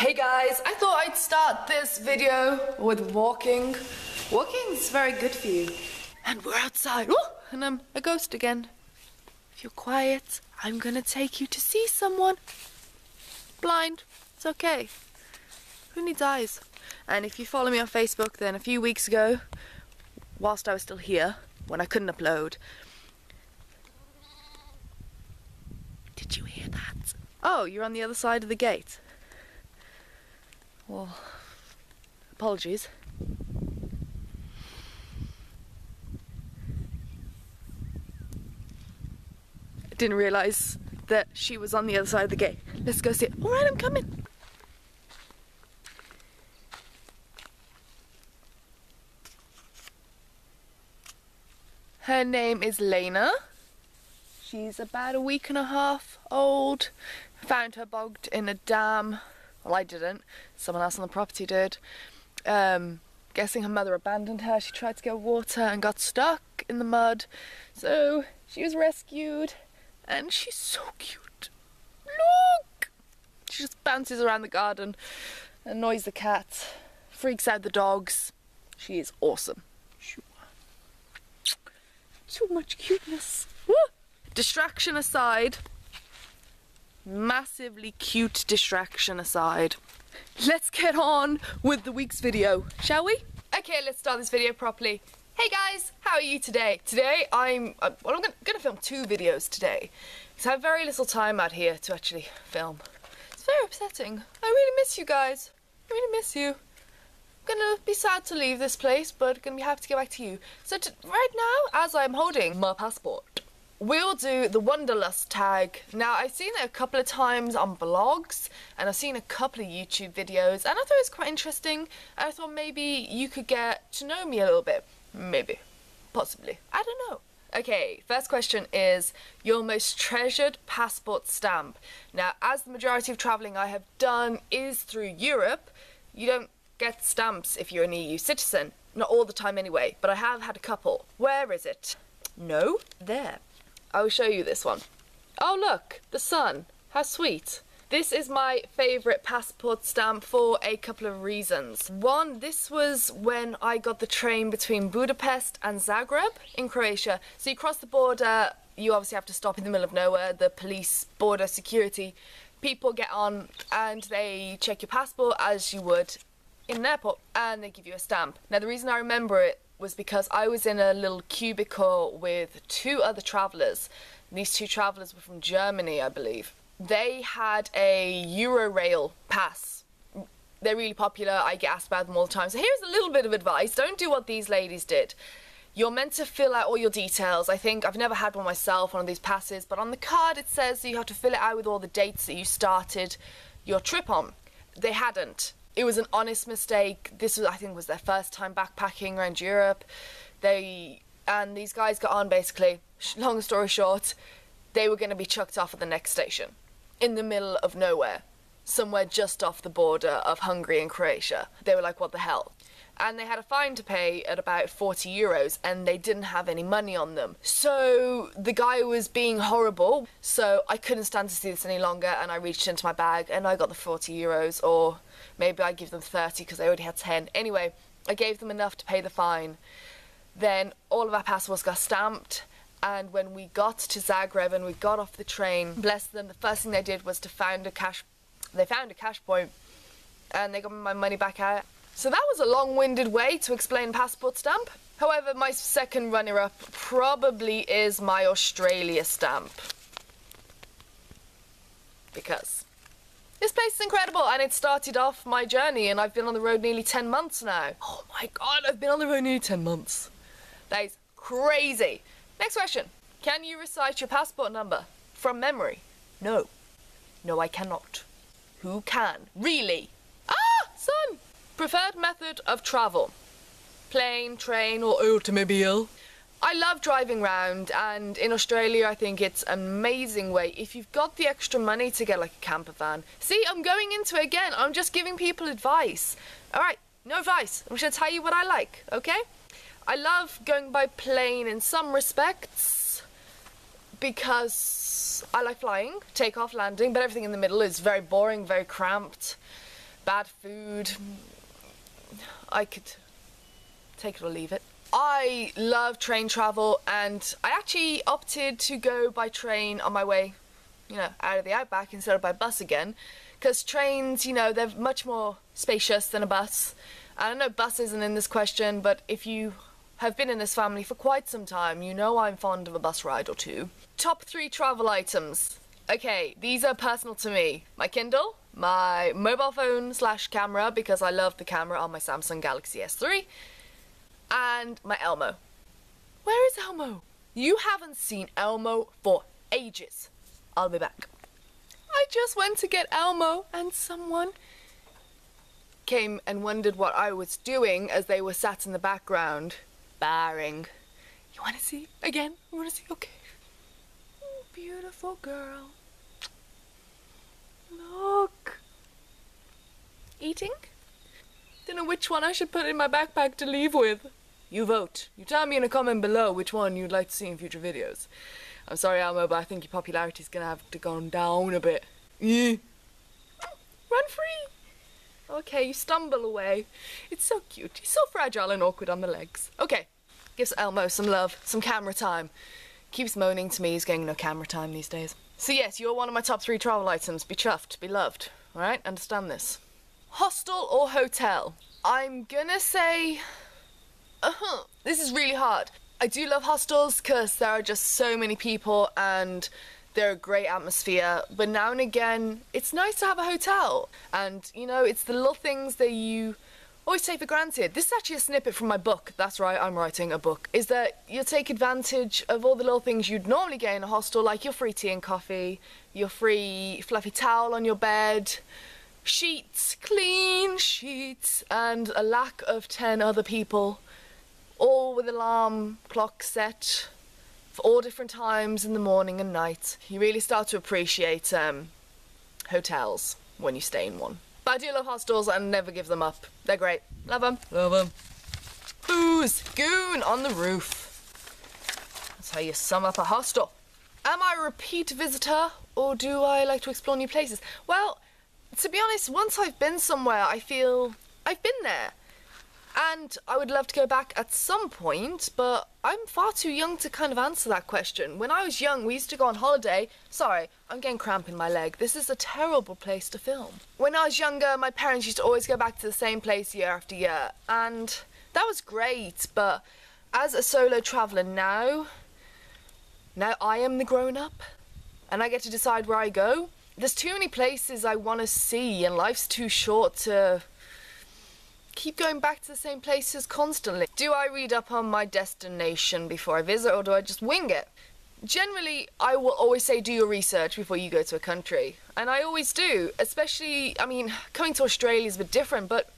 Hey guys, I thought I'd start this video with walking. Walking's very good for you. And we're outside. Oh, and I'm a ghost again. If you're quiet, I'm gonna take you to see someone. Blind, it's okay. Who needs eyes? And if you follow me on Facebook, then a few weeks ago, whilst I was still here, when I couldn't upload. Did you hear that? Oh, you're on the other side of the gate. Well, apologies. I didn't realise that she was on the other side of the gate. Let's go see it. Alright, I'm coming. Her name is Lena. She's about a week and a half old. Found her bogged in a dam. Well, I didn't. Someone else on the property did. Guessing her mother abandoned her. She tried to get water and got stuck in the mud. So she was rescued. And she's so cute. Look! She just bounces around the garden, annoys the cat, freaks out the dogs. She is awesome. Too much cuteness. Woo! Distraction aside, massively cute distraction aside, let's get on with the week's video, shall we? Okay, let's start this video properly. Hey guys, how are you today? Today I'm gonna film 2 videos today because I have very little time out here to actually film. It's very upsetting. I really miss you guys. I really miss you. I'm gonna be sad to leave this place, but gonna be happy to get back to you. So right now, as I'm holding my passport, we'll do the Wanderlust tag. Now, I've seen it a couple of times on vlogs, and I've seen a couple of YouTube videos, and I thought it was quite interesting. And I thought maybe you could get to know me a little bit. Maybe. Possibly. I don't know. Okay, first question is your most treasured passport stamp. Now, as the majority of travelling I have done is through Europe, you don't get stamps if you're an EU citizen. Not all the time anyway, but I have had a couple. Where is it? No, there. I will show you this one. Oh look, the sun. How sweet. This is my favourite passport stamp for a couple of reasons. One, this was when I got the train between Budapest and Zagreb in Croatia. So you cross the border, you obviously have to stop in the middle of nowhere. The police, border security people get on and they check your passport as you would in an airport, and they give you a stamp. Now the reason I remember it was because I was in a little cubicle with 2 other travellers. These 2 travellers were from Germany, I believe. They had a Eurorail pass. They're really popular, I get asked about them all the time. So here's a little bit of advice, don't do what these ladies did. You're meant to fill out all your details. I think, I've never had one myself, one of these passes, but on the card it says that you have to fill it out with all the dates that you started your trip on. They hadn't. It was an honest mistake. This was, I think, was their first time backpacking around Europe. And these guys got on basically, long story short, they were going to be chucked off at the next station in the middle of nowhere, somewhere just off the border of Hungary and Croatia. They were like, what the hell? And they had a fine to pay at about 40 euros and they didn't have any money on them. So the guy was being horrible, so I couldn't stand to see this any longer and I reached into my bag and I got the 40 euros, or maybe I give them 30 because I already had 10. Anyway, I gave them enough to pay the fine. Then all of our passports got stamped, and when we got to Zagreb and we got off the train, bless them, the first thing they did was to found a cash point and they got my money back out. So that was a long-winded way to explain passport stamp. However, my second runner-up probably is my Australia stamp. Because this place is incredible and it started off my journey and I've been on the road nearly 10 months now. Oh my god, I've been on the road nearly 10 months. That is crazy. Next question. Can you recite your passport number from memory? No. No, I cannot. Who can? Really? Ah, son! Preferred method of travel? Plane, train, or automobile? I love driving around, and in Australia I think it's an amazing way if you've got the extra money to get like a camper van. See, I'm going into it again. I'm just giving people advice. Alright, no advice. I'm just going to tell you what I like, okay? I love going by plane in some respects because I like flying, takeoff, landing, but everything in the middle is very boring, very cramped. bad food. I could take it or leave it. I love train travel, and I actually opted to go by train on my way, you know, out of the outback instead of by bus again, because trains, you know, they're much more spacious than a bus. I know bus isn't in this question, but if you have been in this family for quite some time, you know I'm fond of a bus ride or two. Top 3 travel items. Okay, these are personal to me. My Kindle, my mobile phone / camera, because I love the camera on my Samsung Galaxy S3, and my Elmo. Where is Elmo? You haven't seen Elmo for ages. I'll be back. I just went to get Elmo, and someone came and wondered what I was doing as they were sat in the background, barring. You want to see again? You want to see? Okay. Oh, beautiful girl. Look. Eating? Don't know which one I should put in my backpack to leave with. You vote. You tell me in a comment below which one you'd like to see in future videos. I'm sorry, Elmo, but I think your popularity is gonna have to go down a bit. Run free! Okay, you stumble away. It's so cute. He's so fragile and awkward on the legs. Okay, gives Elmo some love, some camera time. Keeps moaning to me he's getting no camera time these days. So yes, you're one of my top 3 travel items. Be chuffed, be loved. Alright, understand this. Hostel or hotel? I'm gonna say... This is really hard. I do love hostels because there are just so many people and they're a great atmosphere, but now and again it's nice to have a hotel, and you know, it's the little things that you always take for granted. This is actually a snippet from my book. That's right, I'm writing a book. Is that you'll take advantage of all the little things you'd normally get in a hostel, like your free tea and coffee, your free fluffy towel on your bed, sheets, clean sheets, and a lack of 10 other people, all with alarm clock set for all different times in the morning and night. You really start to appreciate hotels when you stay in one. But I do love hostels and never give them up. They're great. Love them. Love them. Booze. Goon on the roof. That's how you sum up a hostel. Am I a repeat visitor, or do I like to explore new places? Well, to be honest, once I've been somewhere, I feel I've been there. And I would love to go back at some point, but I'm far too young to kind of answer that question. When I was young, we used to go on holiday. Sorry, I'm getting cramp in my leg. This is a terrible place to film. When I was younger, my parents used to always go back to the same place year after year, and that was great. But as a solo traveller now I am the grown-up, and I get to decide where I go. There's too many places I want to see, and life's too short to keep going back to the same places constantly. Do I read up on my destination before I visit, or do I just wing it? Generally, I will always say do your research before you go to a country, and I always do. Especially, I mean, coming to Australia is a bit different, but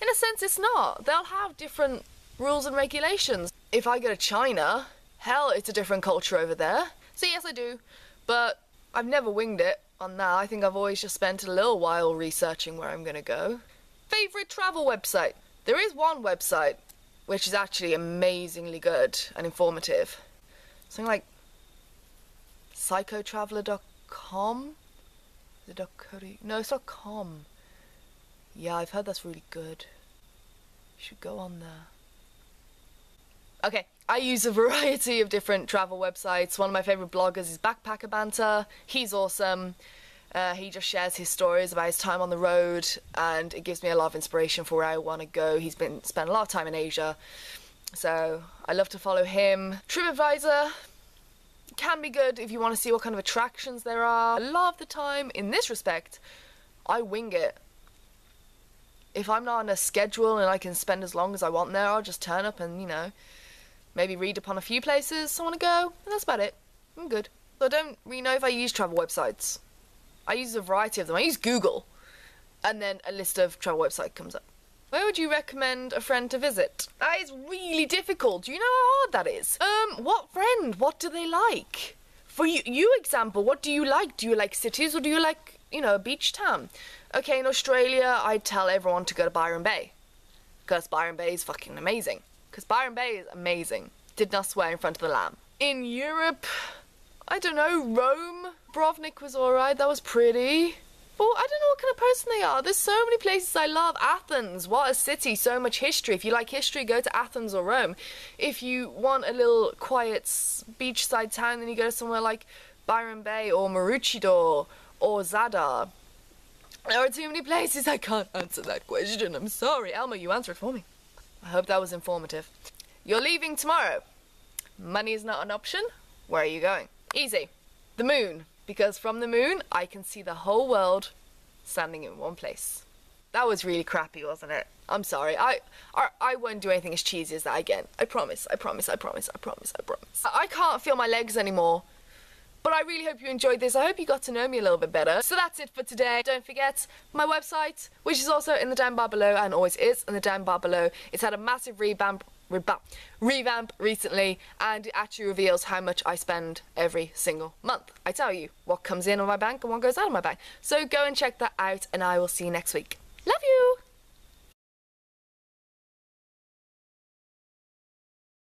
in a sense it's not. They'll have different rules and regulations. If I go to China, hell, it's a different culture over there. So yes, I do, but I've never winged it on that. I think I've always just spent a little while researching where I'm gonna go. Favourite travel website? There is one website which is actually amazingly good and informative. Something like psychotraveler.com? Is it .co.uk? No, it's .com. Yeah, I've heard that's really good. You should go on there. Okay, I use a variety of different travel websites. One of my favourite bloggers is Backpacker Banter. He's awesome. He just shares his stories about his time on the road, and it gives me a lot of inspiration for where I want to go. He's spent a lot of time in Asia, so I love to follow him. TripAdvisor can be good if you want to see what kind of attractions there are. A lot of the time, in this respect, I wing it. If I'm not on a schedule and I can spend as long as I want there, I'll just turn up and, you know, maybe read upon a few places I want to go, and that's about it. I'm good. So I don't really know if I use travel websites. I use a variety of them. I use Google, and then a list of travel websites comes up. Where would you recommend a friend to visit? That is really difficult. Do you know how hard that is? What friend? What do they like? For you example, what do you like? Do you like cities, or do you like, you know, a beach town? Okay, in Australia, I'd tell everyone to go to Byron Bay, because Byron Bay is fucking amazing. Because Byron Bay is amazing. Did not swear in front of the lamb. In Europe, I don't know, Rome? Dubrovnik was alright, that was pretty. Well, I don't know what kind of person they are. There's so many places I love. Athens, what a city, so much history. If you like history, go to Athens or Rome. If you want a little quiet beachside town, then you go to somewhere like Byron Bay or Maroochydore or Zadar. There are too many places. I can't answer that question. I'm sorry. Elmo, you answer it for me. I hope that was informative. You're leaving tomorrow. Money is not an option. Where are you going? Easy. The moon. Because from the moon, I can see the whole world standing in one place. That was really crappy, wasn't it? I'm sorry. I won't do anything as cheesy as that again. I promise. I promise. I promise. I promise. I promise. I can't feel my legs anymore. But I really hope you enjoyed this. I hope you got to know me a little bit better. So that's it for today. Don't forget my website, which is also in the down bar below and always is in the down bar below. It's had a massive revamp recently, and it actually reveals how much I spend every single month. I tell you what comes in on my bank and what goes out of my bank. So go and check that out, and I will see you next week.